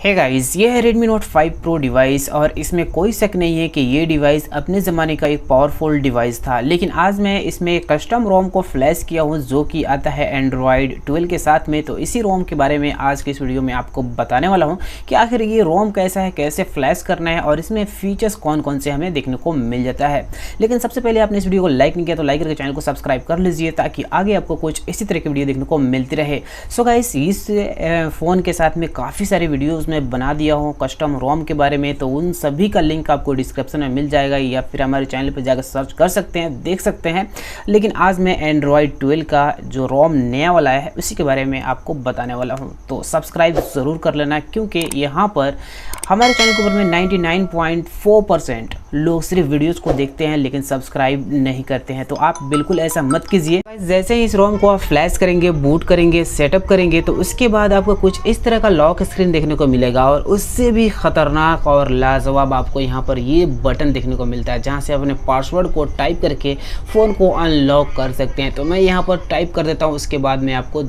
Hey guys, ये है Redmi Note 5 Pro device और इसमें कोई शक नहीं है कि ये डिवाइस अपने ज़माने का एक पावरफुल डिवाइस था। लेकिन आज मैं इसमें कस्टम रोम को फ्लैश किया हूँ जो कि आता है Android 12 के साथ में। तो इसी रोम के बारे में आज के इस वीडियो में आपको बताने वाला हूँ कि आखिर ये रोम कैसा है, कैसे फ्लैश करना है और इसमें फीचर्स कौन कौन से हमें देखने को मिल जाता है। लेकिन सबसे पहले आपने इस वीडियो को लाइक नहीं किया तो लाइक करके चैनल को सब्सक्राइब कर लीजिए ताकि आगे आपको कुछ इसी तरह की वीडियो देखने को मिलती रहे। सो गाइस, इस फ़ोन के साथ में काफ़ी सारे वीडियोज़ में बना दिया हूँ कस्टम रोम के बारे में, तो उन सभी का लिंक आपको डिस्क्रिप्शन में मिल जाएगा या फिर हमारे चैनल पर जाकर सर्च कर सकते हैं, देख सकते हैं। लेकिन आज मैं Android 12 का जो रोम नया वाला है उसी के बारे में आपको बताने वाला हूं। तो सब्सक्राइब ज़रूर कर लेना क्योंकि यहाँ पर हमारे चैनल के ऊपर में 99.4% लोग सिर्फ वीडियोस को देखते हैं लेकिन सब्सक्राइब नहीं करते हैं। तो आप बिल्कुल ऐसा मत कीजिए। जैसे ही इस रोम को आप फ्लैश करेंगे, बूट करेंगे, सेटअप करेंगे तो उसके बाद आपको कुछ इस तरह का लॉक स्क्रीन देखने को मिलेगा और उससे भी ख़तरनाक और लाजवाब आपको यहाँ पर ये बटन देखने को मिलता है जहाँ से अपने पासवर्ड को टाइप करके फ़ोन को अनलॉक कर सकते हैं। तो मैं यहाँ पर टाइप कर देता हूँ, उसके बाद मैं आपको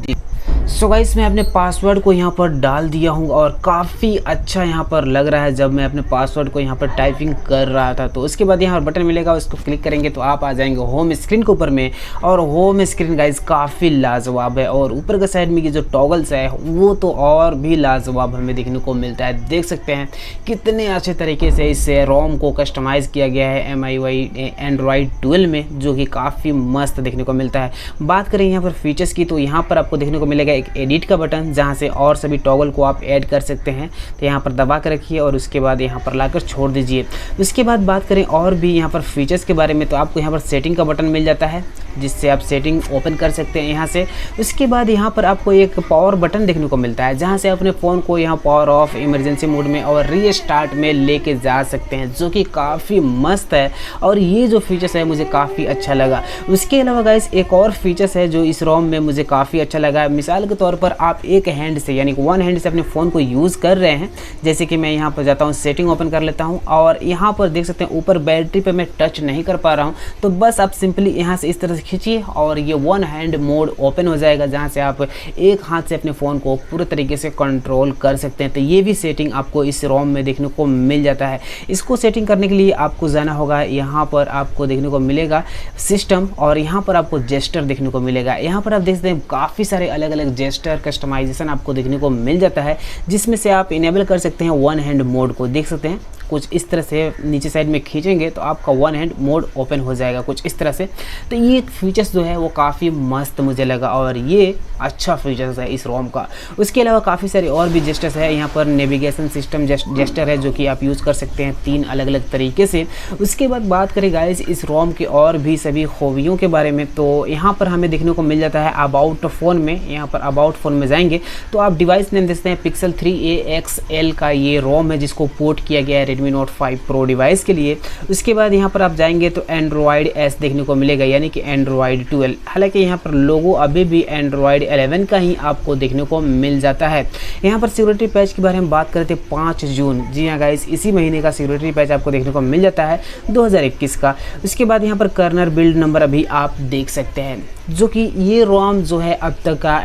सो गाइस, मैं अपने पासवर्ड को यहाँ पर डाल दिया हूँ और काफ़ी अच्छा यहाँ पर लग रहा है जब मैं अपने पासवर्ड को यहाँ पर टाइपिंग कर रहा था। तो उसके बाद यहाँ पर बटन मिलेगा, उसको क्लिक करेंगे तो आप आ जाएंगे होम स्क्रीन के ऊपर में। और होम स्क्रीन गाइस काफ़ी लाजवाब है और ऊपर के साइड में ये जो टॉगल्स है वो तो और भी लाजवाब हमें देखने को मिलता है। देख सकते हैं कितने अच्छे तरीके से इससे रोम को कस्टमाइज़ किया गया है MIUI Android 12 में, जो कि काफ़ी मस्त देखने को मिलता है। बात करें यहाँ पर फीचर्स की तो यहाँ पर आपको देखने को मिलेगा एक एडिट का बटन जहां से और सभी टॉगल को आप ऐड कर सकते हैं। तो यहां पर दबा कर रखिए और उसके बाद यहां पर लाकर छोड़ दीजिए। उसके बाद बात करें और भी यहां पर फीचर्स के बारे में तो आपको यहां पर सेटिंग का बटन मिल जाता है जिससे आप सेटिंग ओपन कर सकते हैं यहाँ से। उसके बाद यहाँ पर आपको एक पावर बटन देखने को मिलता है जहाँ से अपने फ़ोन को यहाँ पावर ऑफ, इमरजेंसी मोड में और रीस्टार्ट में लेके जा सकते हैं, जो कि काफ़ी मस्त है और ये जो फीचर्स है मुझे काफ़ी अच्छा लगा। उसके अलावा गाइस एक और फीचर्स है जो इस रोम में मुझे काफ़ी अच्छा लगा। मिसाल के तौर पर आप एक हैंड से यानी वन हैंड से अपने फ़ोन को यूज़ कर रहे हैं, जैसे कि मैं यहाँ पर जाता हूँ, सेटिंग ओपन कर लेता हूँ और यहाँ पर देख सकते हैं ऊपर बैटरी पर मैं टच नहीं कर पा रहा हूँ। तो बस आप सिंपली यहाँ से इस तरह से खींचिए और ये वन हैंड मोड ओपन हो जाएगा जहाँ से आप एक हाथ से अपने फ़ोन को पूरे तरीके से कंट्रोल कर सकते हैं। तो ये भी सेटिंग आपको इस रोम में देखने को मिल जाता है। इसको सेटिंग करने के लिए आपको जाना होगा, यहाँ पर आपको देखने को मिलेगा सिस्टम और यहाँ पर आपको जेस्टर देखने को मिलेगा। यहाँ पर आप देख सकते हैं काफ़ी सारे अलग अलग जेस्टर कस्टमाइजेशन आपको देखने को मिल जाता है जिसमें से आप इनेबल कर सकते हैं वन हैंड मोड को। देख सकते हैं कुछ इस तरह से नीचे साइड में खींचेंगे तो आपका वन हैंड मोड ओपन हो जाएगा कुछ इस तरह से। तो ये फीचर्स जो है वो काफ़ी मस्त मुझे लगा और ये अच्छा फीचर्स है इस रोम का। उसके अलावा काफ़ी सारे और भी जेस्टर्स है। यहाँ पर नेविगेशन सिस्टम जेस्टर है जो कि आप यूज़ कर सकते हैं 3 अलग अलग तरीके से। उसके बाद बात करें गाइस इस रोम के और भी सभी खूबियों के बारे में तो यहाँ पर हमें देखने को मिल जाता है अबाउट फ़ोन में। यहाँ पर अबाउट फ़ोन में जाएंगे तो आप डिवाइस नेम देखते हैं Pixel 3a XL का ये रोम है जिसको पोर्ट किया गया है Redmi Note 5 Pro डिवाइस के लिए। उसके बाद यहाँ पर आप जाएंगे तो Android S देखने को मिलेगा यानी कि Android 12। हालांकि यहाँ पर लोगो अभी भी Android 11 का ही आपको देखने को मिल जाता है। यहाँ पर सिक्योरिटी पैच के बारे में बात करते हैं 5 जून, जी हाँ गाइस, इसी महीने का सिक्योरिटी पैच आपको देखने को मिल जाता है 2021 का। उसके बाद यहाँ पर कर्नल बिल्ड नंबर अभी आप देख सकते हैं, जो कि ये रोम जो है अब तक का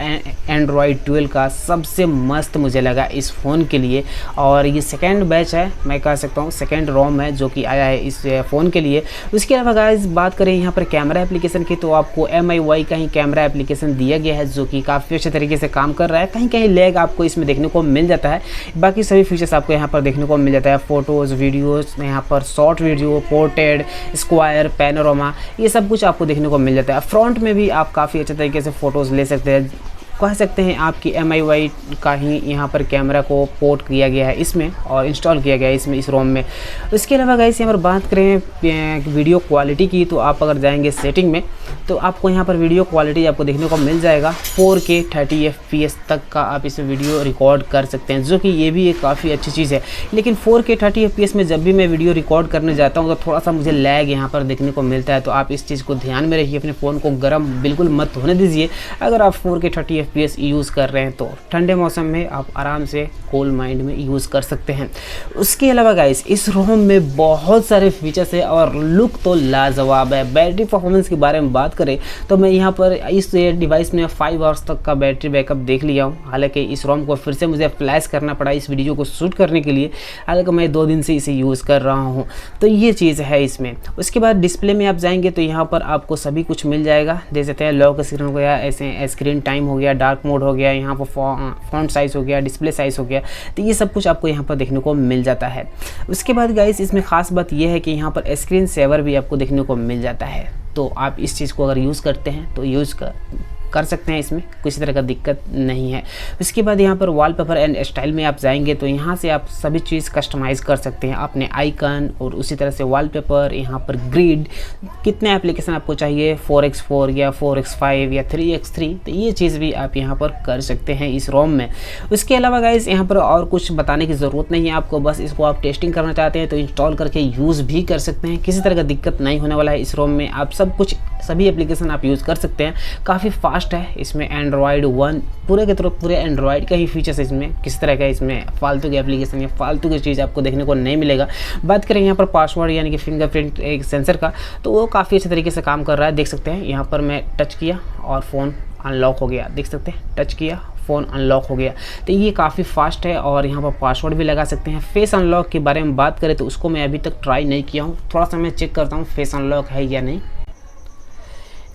Android 12 का सबसे मस्त मुझे लगा इस फ़ोन के लिए। और ये सेकेंड बैच है, मैं कह सकता हूँ सेकेंड रोम है जो कि आया है इस फ़ोन के लिए। उसके अलावा गाइस बात करें यहाँ पर कैमरा एप्लीकेशन की तो आपको MIUI का ही कैमरा एप्लीकेशन दिया गया है जो कि काफ़ी अच्छे तरीके से काम कर रहा है। कहीं कहीं लैग आपको इसमें देखने को मिल जाता है, बाकी सभी फीचर्स आपको यहाँ पर देखने को मिल जाता है। फ़ोटोज़, वीडियोज़, यहाँ पर short video, portrait, square, panorama, ये सब कुछ आपको देखने को मिल जाता है। फ्रंट में भी आप काफ़ी अच्छे तरीके से फ़ोटोज़ ले सकते हैं, कह सकते हैं आपकी MIUI का ही यहाँ पर कैमरा को पोर्ट किया गया है इसमें और इंस्टॉल किया गया है इसमें इस रोम में। उसके अलावा गाइस यहाँ पर बात करें वीडियो क्वालिटी की तो आप अगर जाएंगे सेटिंग में तो आपको यहाँ पर वीडियो क्वालिटी आपको देखने को मिल जाएगा 4K 30 FPS तक का आप इस वीडियो रिकॉर्ड कर सकते हैं, जो कि ये भी एक काफ़ी अच्छी चीज़ है। लेकिन 4K 30 FPS में जब भी मैं वीडियो रिकॉर्ड करने जाता हूँ तो थोड़ा सा मुझे लैग यहाँ पर देखने को मिलता है। तो आप इस चीज़ को ध्यान में रखिए, अपने फ़ोन को गर्म बिल्कुल मत होने दीजिए। अगर आप 4K 30 FPS यूज़ कर रहे हैं तो ठंडे मौसम में आप आराम से कूल माइंड में यूज़ कर सकते हैं। उसके अलावा गाइस इस रोम में बहुत सारे फीचर्स है और लुक तो लाजवाब है। बैटरी परफॉर्मेंस के बारे में बात करें तो मैं यहाँ पर इस डिवाइस में 5 आवर्स तक का बैटरी बैकअप देख लिया हूँ। हालांकि इस रोम को फिर से मुझे फ्लैश करना पड़ा इस वीडियो को शूट करने के लिए, हालांकि मैं 2 दिन से इसे यूज़ कर रहा हूँ। तो ये चीज़ है इसमें। उसके बाद डिस्प्ले में आप जाएंगे तो यहाँ पर आपको सभी कुछ मिल जाएगा। देख सकते हैं लॉक स्क्रीन हो गया, ऐसे स्क्रीन टाइम हो गया, डार्क मोड हो गया, यहाँ पर फॉन्ट साइज़ हो गया, डिस्प्ले साइज़ हो गया। तो ये सब कुछ आपको यहाँ पर देखने को मिल जाता है। उसके बाद गाइस इसमें ख़ास बात यह है कि यहाँ पर स्क्रीन सेवर भी आपको देखने को मिल जाता है। तो आप इस चीज़ को अगर यूज़ करते हैं तो यूज़ कर सकते हैं, इसमें किसी तरह का दिक्कत नहीं है। उसके बाद यहाँ पर वॉलपेपर एंड स्टाइल में आप जाएंगे तो यहाँ से आप सभी चीज़ कस्टमाइज़ कर सकते हैं, अपने आइकन और उसी तरह से वॉलपेपर, यहाँ पर ग्रिड, कितने एप्लीकेशन आपको चाहिए 4x4 या 4x5 या 3x3, तो ये चीज़ भी आप यहाँ पर कर सकते हैं इस रोम में। उसके अलावा गाइस यहाँ पर और कुछ बताने की ज़रूरत नहीं है आपको, बस इसको आप टेस्टिंग करना चाहते हैं तो इंस्टॉल करके यूज़ भी कर सकते हैं, किसी तरह का दिक्कत नहीं होने वाला है इस रोम में। आप सभी एप्लीकेशन आप यूज़ कर सकते हैं, काफ़ी फास्ट है। इसमें एंड्रॉयड 1 पूरे के पूरे एंड्रॉयड का ही फीचर्स, इसमें किसी तरह का इसमें फालतू की एप्लीकेशन या फालतू की चीज़ आपको देखने को नहीं मिलेगा। बात करें यहाँ पर पासवर्ड यानी कि फिंगरप्रिंट एक सेंसर का, तो वो काफ़ी अच्छे तरीके से काम कर रहा है। देख सकते हैं यहाँ पर मैं टच किया और फ़ोन अनलॉक हो गया, देख सकते हैं टच किया फ़ोन अनलॉक हो गया। तो ये काफ़ी फास्ट है और यहाँ पर पासवर्ड भी लगा सकते हैं। फेस अनलॉक के बारे में बात करें तो उसको मैं अभी तक ट्राई नहीं किया हूँ, थोड़ा सा मैं चेक करता हूँ फेस अनलॉक है या नहीं।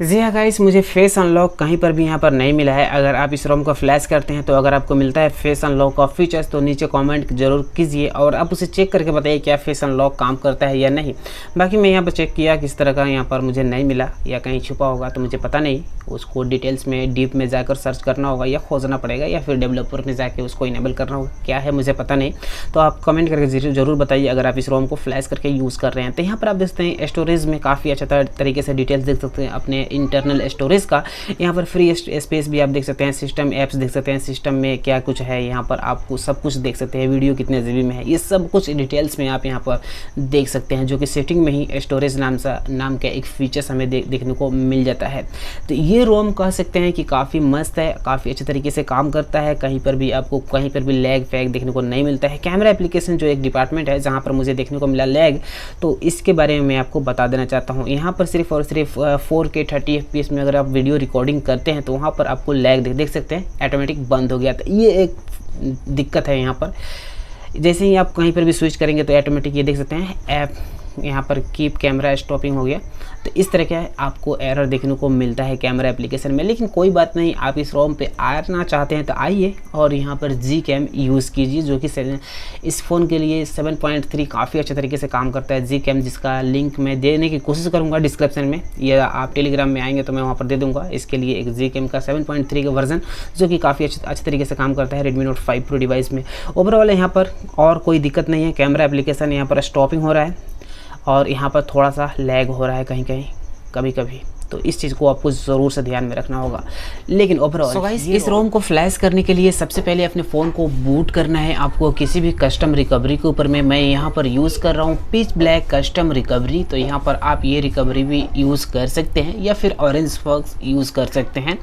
जी हाँ गाइस, मुझे फेस अनलॉक कहीं पर भी यहाँ पर नहीं मिला है। अगर आप इस रोम को फ्लैश करते हैं तो अगर आपको मिलता है फेस अनलॉक का फीचर्स तो नीचे कमेंट जरूर कीजिए और आप उसे चेक करके बताइए क्या फेस अनलॉक काम करता है या नहीं। बाकी मैं यहाँ पर चेक किया किस तरह का यहाँ पर मुझे नहीं मिला, या कहीं छुपा होगा तो मुझे पता नहीं, उसको डिटेल्स में डीप में जाकर सर्च करना होगा या खोजना पड़ेगा या फिर डेवलपर में जाके उसको इनेबल करना होगा, क्या है मुझे पता नहीं। तो आप कमेंट करके ज़रूर बताइए अगर आप इस रोम को फ्लैश करके यूज़ कर रहे हैं। तो यहाँ पर आप देखते हैं स्टोरेज में काफ़ी अच्छा तरीके से डिटेल्स देख सकते हैं अपने इंटरनल स्टोरेज का। यहाँ पर फ्री स्पेस भी आप देख सकते हैं, सिस्टम ऐप्स देख सकते हैं, सिस्टम में क्या कुछ है यहाँ पर आपको सब कुछ देख सकते हैं, वीडियो कितने जीबी में है, ये सब कुछ डिटेल्स में आप यहाँ पर देख सकते हैं, जो कि सेटिंग में ही स्टोरेज नाम का एक फीचर्स हमें देखने को मिल जाता है। तो ये रोम कह सकते हैं कि काफ़ी मस्त है, काफ़ी अच्छे तरीके से काम करता है, कहीं पर भी आपको कहीं पर भी लैग फैग देखने को नहीं मिलता है। कैमरा एप्लीकेशन जो एक डिपार्टमेंट है जहाँ पर मुझे देखने को मिला लैग, तो इसके बारे में मैं आपको बता देना चाहता हूँ। यहाँ पर सिर्फ और सिर्फ 4K 30 FPS में अगर आप वीडियो रिकॉर्डिंग करते हैं तो वहाँ पर आपको लैग देख सकते हैं, ऑटोमेटिक बंद हो गया। तो ये एक दिक्कत है यहाँ पर, जैसे ही आप कहीं पर भी स्विच करेंगे तो ऑटोमेटिक ये देख सकते हैं ऐप यहाँ पर कीप कैमरा स्टॉपिंग हो गया। तो इस तरह का आपको एरर देखने को मिलता है कैमरा एप्लीकेशन में, लेकिन कोई बात नहीं, आप इस रोम पे आना चाहते हैं तो आइए और यहाँ पर जी कैम यूज़ कीजिए, जो कि इस फ़ोन के लिए 7.3 काफ़ी अच्छे तरीके से काम करता है जी कैम, जिसका लिंक मैं देने की कोशिश करूँगा डिस्क्रिप्शन में, या आप टेलीग्राम में आएंगे तो मैं वहाँ पर दे दूँगा इसके लिए एक जी कैम का 7.3 का वर्जन, जो कि काफ़ी अच्छे तरीके से काम करता है Redmi Note 5 Pro डिवाइस में। ओवरऑल यहाँ पर और कोई दिक्कत नहीं है, कैमरा एप्लीकेशन यहाँ पर स्टॉपिंग हो रहा है और यहाँ पर थोड़ा सा लैग हो रहा है कहीं कभी, तो इस चीज़ को आपको ज़रूर से ध्यान में रखना होगा। लेकिन ओवरऑल गाइस इस रोम को फ्लैश करने के लिए सबसे पहले अपने फ़ोन को बूट करना है आपको किसी भी कस्टम रिकवरी के ऊपर में। मैं यहाँ पर यूज़ कर रहा हूँ पिच ब्लैक कस्टम रिकवरी, तो यहाँ पर आप ये रिकवरी भी यूज़ कर सकते हैं या फिर ऑरेंज फॉक्स यूज़ कर सकते हैं।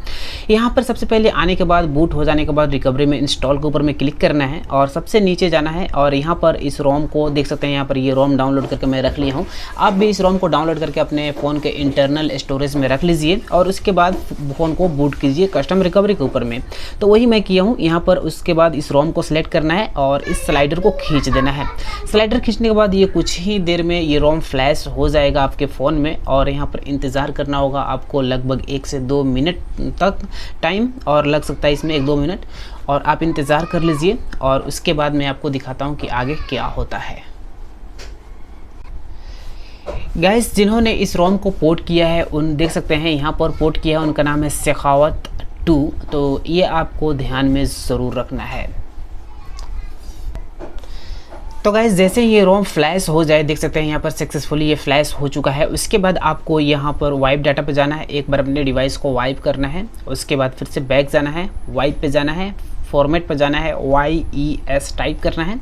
यहाँ पर सबसे पहले आने के बाद बूट हो जाने के बाद रिकवरी में इंस्टॉल के ऊपर में क्लिक करना है और सबसे नीचे जाना है और यहाँ पर इस रोम को देख सकते हैं, यहाँ पर ये रोम डाउनलोड करके मैं रख लिया हूँ। आप भी इस रोम को डाउनलोड करके अपने फ़ोन के इंटरनल स्टोरेज में रख लीजिए और उसके बाद फ़ोन को बूट कीजिए कस्टम रिकवरी के ऊपर में। तो वही मैं किया हूँ यहाँ पर। उसके बाद इस रोम को सिलेक्ट करना है और इस स्लाइडर को खींच देना है। स्लाइडर खींचने के बाद ये कुछ ही देर में ये रोम फ्लैश हो जाएगा आपके फ़ोन में और यहाँ पर इंतज़ार करना होगा आपको लगभग 1 से 2 मिनट तक टाइम, और लग सकता है इसमें 1-2 मिनट, और आप इंतज़ार कर लीजिए और उसके बाद मैं आपको दिखाता हूँ कि आगे क्या होता है। गाइस जिन्होंने इस रोम को पोर्ट किया है उन देख सकते हैं यहाँ पर पोर्ट किया है, उनका नाम है शेखावत 2, तो ये आपको ध्यान में ज़रूर रखना है। तो गाइस जैसे ये रोम फ्लैश हो जाए, देख सकते हैं यहाँ पर सक्सेसफुली ये फ्लैश हो चुका है। उसके बाद आपको यहाँ पर वाइप डाटा पे जाना है, एक बार अपने डिवाइस को वाइप करना है। उसके बाद फिर से बैक जाना है, वाइप पे जाना है, फॉर्मेट पर जाना है, YES टाइप करना है,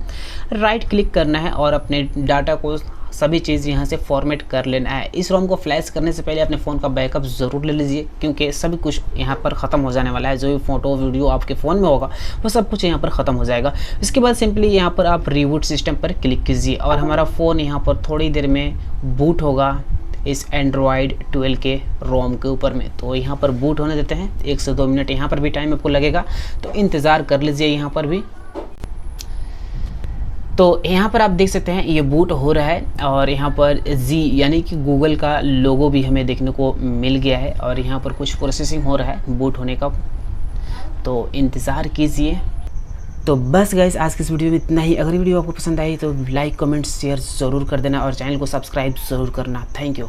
राइट क्लिक करना है और अपने डाटा को सभी चीज़ यहाँ से फॉर्मेट कर लेना है। इस रोम को फ्लैश करने से पहले अपने फ़ोन का बैकअप ज़रूर ले लीजिए, क्योंकि सभी कुछ यहाँ पर ख़त्म हो जाने वाला है। जो भी फ़ोटो वीडियो आपके फ़ोन में होगा वो सब कुछ यहाँ पर ख़त्म हो जाएगा। इसके बाद सिंपली यहाँ पर आप रीबूट सिस्टम पर क्लिक कीजिए और हमारा फ़ोन यहाँ पर थोड़ी देर में बूट होगा। इस एंड्रॉयड 12 के रोम के ऊपर में। तो यहाँ पर बूट होने देते हैं, 1 से 2 मिनट यहाँ पर भी टाइम आपको लगेगा, तो इंतज़ार कर लीजिए यहाँ पर भी। तो यहाँ पर आप देख सकते हैं ये बूट हो रहा है और यहाँ पर जी यानी कि गूगल का लोगो भी हमें देखने को मिल गया है और यहाँ पर कुछ प्रोसेसिंग हो रहा है बूट होने का, तो इंतज़ार कीजिए। तो बस गाइस आज की इस वीडियो में इतना ही। अगर वीडियो आपको पसंद आई तो लाइक कमेंट शेयर ज़रूर कर देना और चैनल को सब्सक्राइब ज़रूर करना। Thank you.